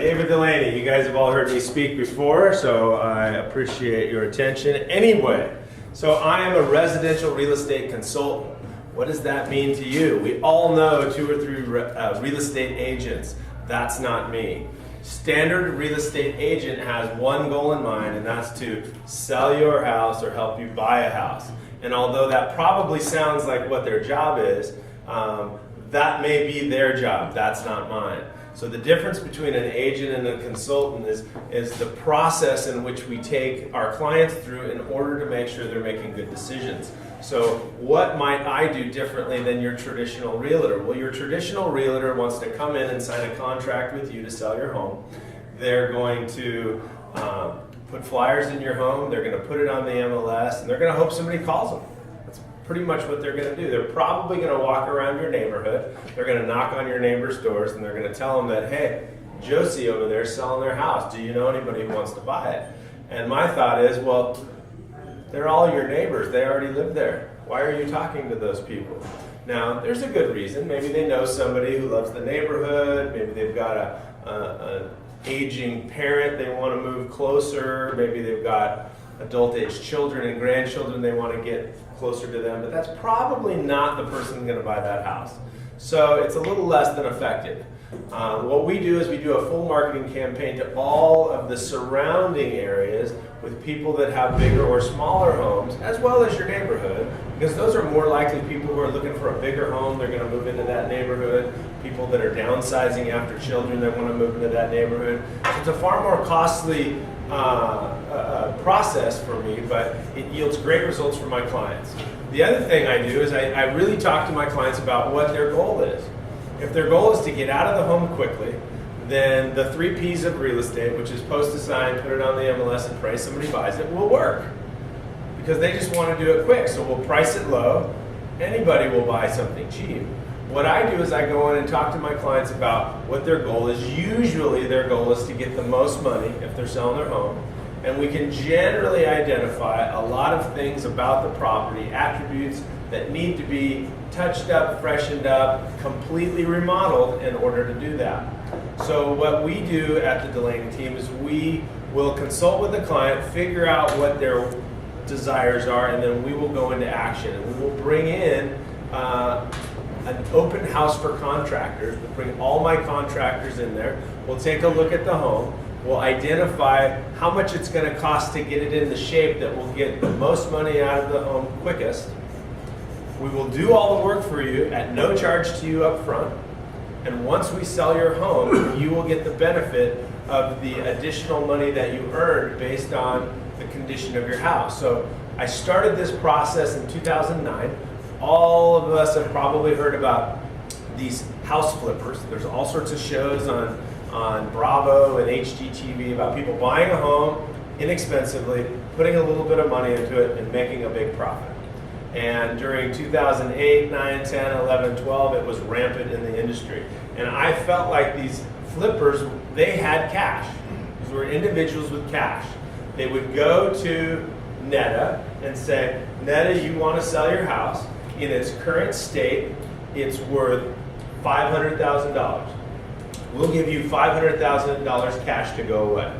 David Delaney. You guys have all heard me speak before, so I appreciate your attention. Anyway, so I am a residential real estate consultant. What does that mean to you? We all know 2 or 3 real estate agents. That's not me. Standard real estate agent has one goal in mind, and that's to sell your house or help you buy a house. And although that probably sounds like what their job is, that may be their job. That's not mine. So the difference between an agent and a consultant is the process in which we take our clients through in order to make sure they're making good decisions. So what might I do differently than your traditional realtor? Well, your traditional realtor wants to come in and sign a contract with you to sell your home. They're going to put flyers in your home, they're going to put it on the MLS, and they're going to hope somebody calls them. That's pretty much what they're going to do. They're probably going to walk around your neighborhood, they're going to knock on your neighbor's doors, and they're going to tell them that, hey, Josie over there is selling their house. Do you know anybody who wants to buy it? And my thought is, well, they're all your neighbors. They already live there. Why are you talking to those people? Now, there's a good reason. Maybe they know somebody who loves the neighborhood. Maybe they've got an aging parent they want to move closer. Maybe they've got adult-age children and grandchildren they want to get closer to them. But that's probably not the person who's going to buy that house. So it's a little less than effective. What we do is we do a full marketing campaign to all of the surrounding areas with people that have bigger or smaller homes, as well as your neighborhood, because those are more likely people who are looking for a bigger home. They're going to move into that neighborhood. People that are downsizing after children that want to move into that neighborhood. So it's a far more costly process for me, but it yields great results for my clients. The other thing I do is I really talk to my clients about what their goal is. If their goal is to get out of the home quickly, then the 3 P's of real estate, which is post a sign, put it on the MLS, and pray somebody buys it, will work. Because they just want to do it quick. So we'll price it low. Anybody will buy something cheap. What I do is I go in and talk to my clients about what their goal is. Usually their goal is to get the most money if they're selling their home. And we can generally identify a lot of things about the property, attributes that need to be touched up, freshened up, completely remodeled in order to do that. So what we do at the Delaney team is we will consult with the client, figure out what their desires are, and then we will go into action. And we will bring in an open house for contractors. We'll bring all my contractors in there. We'll take a look at the home. We'll identify how much it's going to cost to get it in the shape that will get the most money out of the home quickest. We will do all the work for you at no charge to you up front. And once we sell your home, you will get the benefit of the additional money that you earned based on the condition of your house. So I started this process in 2009. All of us have probably heard about these house flippers. There's all sorts of shows on Bravo and HGTV about people buying a home inexpensively, putting a little bit of money into it, and making a big profit. And during 2008, 9, 10, 11, 12, it was rampant in the industry. And I felt like these flippers, they had cash. These were individuals with cash. They would go to Netta and say, Netta, you want to sell your house. In its current state, it's worth $500,000. We'll give you $500,000 cash to go away.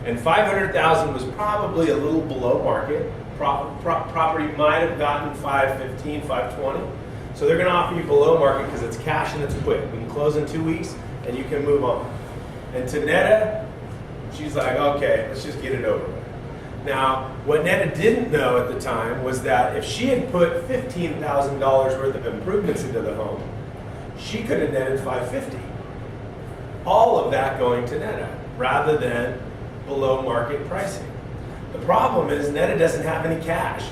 And $500,000 was probably a little below market. Property might have gotten $515,000, $520,000. So they're going to offer you below market because it's cash and it's quick. We can close in 2 weeks and you can move on. And to Netta, she's like, okay, let's just get it over with. Now, what Netta didn't know at the time was that if she had put $15,000 worth of improvements into the home, she could have netted $550,000. All of that going to Netta rather than below market pricing. The problem is Netta doesn't have any cash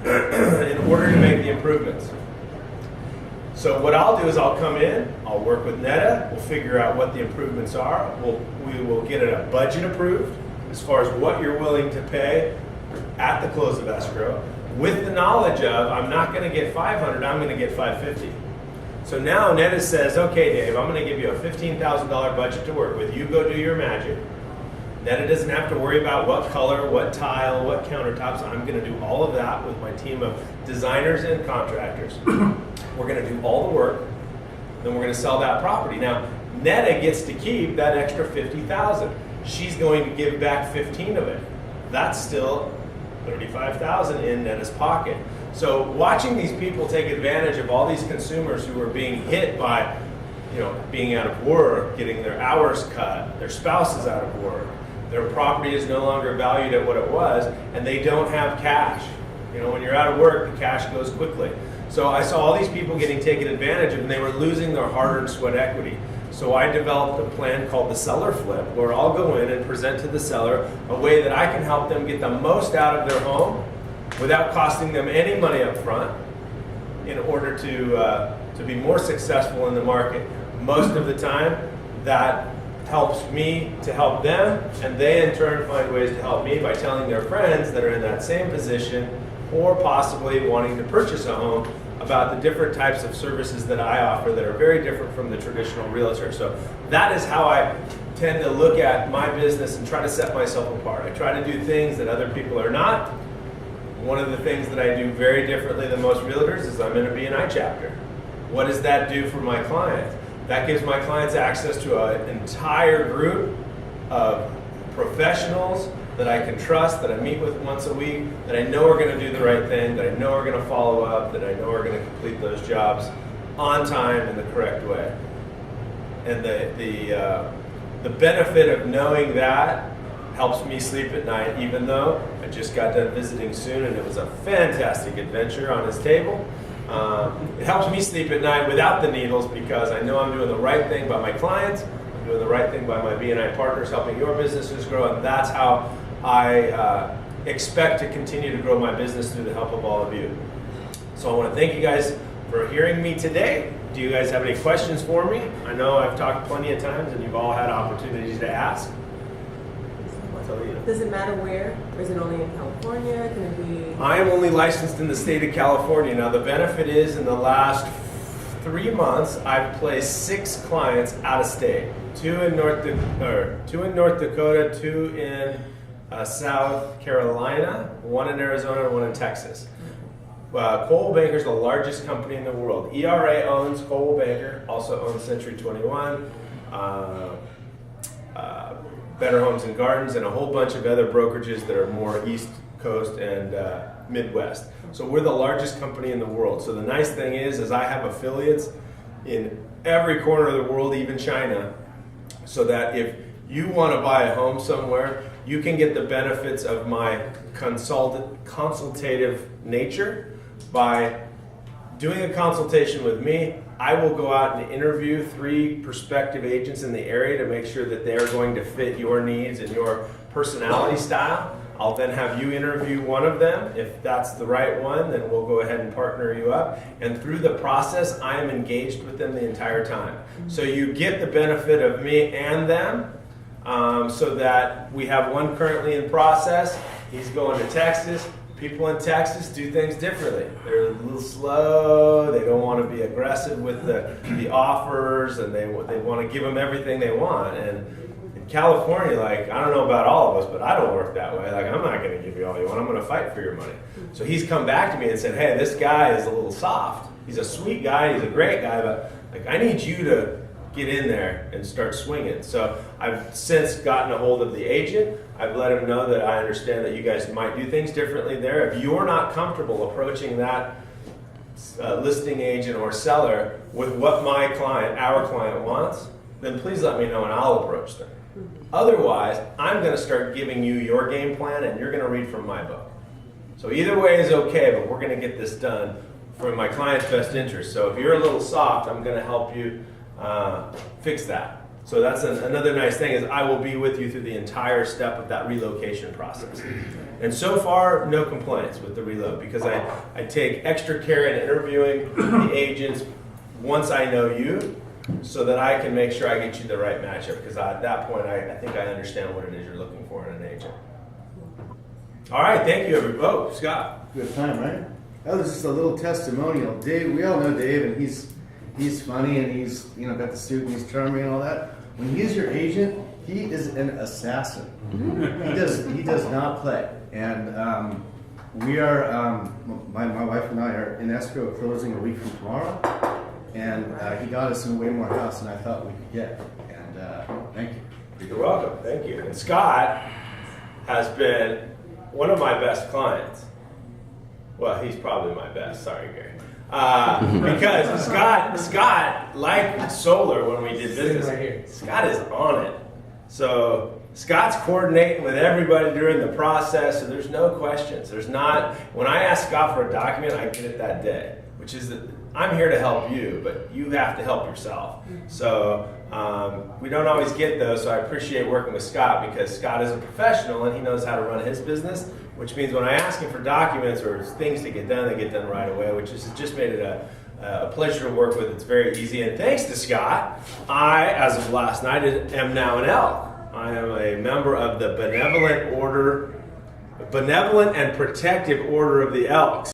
in order to make the improvements. So what I'll do is I'll come in, I'll work with Netta, we'll figure out what the improvements are, we will get a budget approved as far as what you're willing to pay at the close of escrow, with the knowledge of I'm not going to get $500,000, I'm going to get $550,000. So now Netta says, okay, Dave, I'm going to give you a $15,000 budget to work with. You go do your magic. Netta doesn't have to worry about what color, what tile, what countertops. I'm going to do all of that with my team of designers and contractors. We're going to do all the work, then we're going to sell that property. Now, Netta gets to keep that extra 50,000. She's going to give back 15 of it. That's still 35,000 in Netta's pocket. So watching these people take advantage of all these consumers who are being hit by, being out of work, getting their hours cut, their spouse is out of work, their property is no longer valued at what it was, and they don't have cash. When you're out of work, the cash goes quickly. So I saw all these people getting taken advantage of, and they were losing their hard-earned sweat equity. So I developed a plan called the seller flip, where I'll go in and present to the seller a way that I can help them get the most out of their home without costing them any money up front in order to be more successful in the market. Most of the time, that helps me to help them, and they in turn find ways to help me by telling their friends that are in that same position or possibly wanting to purchase a home about the different types of services that I offer that are very different from the traditional realtor. So that is how I tend to look at my business and try to set myself apart. I try to do things that other people are not. One of the things that I do very differently than most realtors is I'm in a B&I chapter. What does that do for my clients? That gives my clients access to an entire group of professionals that I can trust, that I meet with once a week, that I know are going to do the right thing, that I know are going to follow up, that I know are going to complete those jobs on time in the correct way. And the benefit of knowing that helps me sleep at night, even though I just got done visiting soon and it was a fantastic adventure on his table. It helps me sleep at night without the needles because I know I'm doing the right thing by my clients, I'm doing the right thing by my B&I partners, helping your businesses grow, and that's how I expect to continue to grow my business through the help of all of you. So I want to thank you guys for hearing me today. Do you guys have any questions for me? I know I've talked plenty of times and you've all had opportunities to ask. Does it matter where? Or is it only in California? Can it be? I am only licensed in the state of California. Now the benefit is in the last 3 months I've placed 6 clients out of state. 2 in North Dakota, 2 in South Carolina, 1 in Arizona, and 1 in Texas. Coldwell Banker is the largest company in the world. ERA owns Coldwell Banker, also owns Century 21, Better Homes and Gardens, and a whole bunch of other brokerages that are more East Coast and Midwest. So we're the largest company in the world. So the nice thing is I have affiliates in every corner of the world, even China, so that if you want to buy a home somewhere, you can get the benefits of my consultative nature by doing a consultation with me. I will go out and interview 3 prospective agents in the area to make sure that they are going to fit your needs and your personality style. I'll then have you interview one of them. If that's the right one, then we'll go ahead and partner you up. And through the process, I am engaged with them the entire time. So you get the benefit of me and them, so that we have one currently in process. He's going to Texas. People in Texas do things differently. They're a little slow. They don't want to be aggressive with the offers, and they want to give them everything they want. And in California, I don't know about all of us, but I don't work that way. I'm not going to give you all you want. I'm going to fight for your money. So he's come back to me and said, hey, this guy is a little soft. He's a sweet guy. He's a great guy, but I need you to get in there and start swinging. So I've since gotten a hold of the agent. I've let him know that I understand that you guys might do things differently there. If you're not comfortable approaching that listing agent or seller with what our client wants, then please let me know and I'll approach them. Otherwise, I'm going to start giving you your game plan and you're going to read from my book. So either way is okay, but we're going to get this done for my client's best interest. So if you're a little soft, I'm going to help you fix that. So that's another nice thing is I will be with you through the entire step of that relocation process. And so far, no complaints with the reload because I take extra care in interviewing the agents once I know you so that I can make sure I get you the right matchup because at that point, I think I understand what it is you're looking for in an agent. All right, thank you, everybody. Oh, Scott. Good time, right? That was just a little testimonial. Dave, we all know Dave, and he's funny and he's got the suit and he's charming and all that. When he's your agent, he is an assassin. He does not play. And we are my wife and I are in escrow closing a week from tomorrow. and he got us in way more house than I thought we could get. And thank you. You're welcome. Thank you. And Scott has been one of my best clients. Well, he's probably my best. Sorry, Gary. Because Scott, like solar when we did business, Scott is on it. So Scott's coordinating with everybody during the process, so there's no questions. There's not, when I ask Scott for a document, I get it that day, which is that I'm here to help you, but you have to help yourself. So we don't always get those, so I appreciate working with Scott because Scott is a professional and he knows how to run his business, which means when I ask him for documents or things to get done, they get done right away, which has just made it a pleasure to work with. It's very easy, and thanks to Scott, I, as of last night, am now an elk. I am a member of the Benevolent and Protective Order of the Elks.